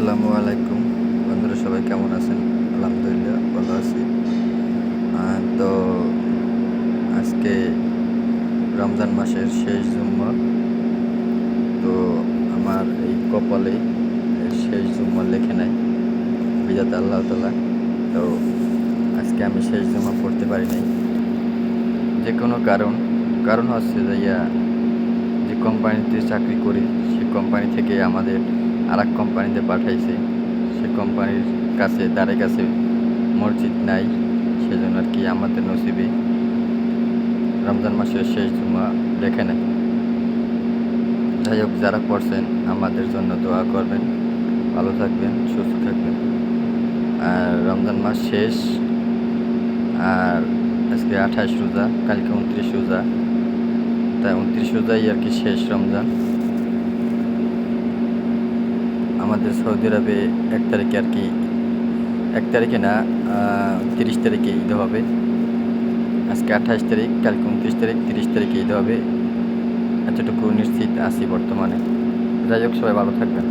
আসসালামু আলাইকুম বন্ধুরা, সবাই কেমন আছেন? আলহামদুলিল্লাহ ভালো আছি। তো আজকে রমজান মাসের শেষ জুম্মা। তো আমার এই কপালে শেষ জুম্মা লেখে নাই বিধাতা আল্লাহ তাআলা। তো আজকে আমি শেষ জুম্মা পড়তে পারি নাই, যে কোনো কারণ হচ্ছে যে কোম্পানিতে চাকরি করি, সে কোম্পানি থেকে আমাদের আরেক কোম্পানিতে পাঠাইছে। সে কোম্পানির ধারে কাছে মসজিদ নাই, সেজন্য আর কি আমাদের নসিবে রমজান মাসের শেষ জুমা লেখে নাই। যাই হোক, যারা পড়ছেন আমাদের জন্য দোয়া করবেন, ভালো থাকবেন, সুস্থ থাকবেন। আর রমজান মাস শেষ, আর আজকে 28 রোজা, কালকে 29 রোজা। তাই 29 রোজাই আর কি শেষ রমজান। আমাদের সৌদি আরবে 1 তারিখে আর কি, 1 তারিখে না, 30 তারিখে ঈদ হবে। আজকে 28 তারিখ, কালকে 29 তারিখ, 30 তারিখে ঈদ হবে, এতটুকু নিশ্চিত আছি বর্তমানে। যাই হোক, সবাই ভালো থাকবেন।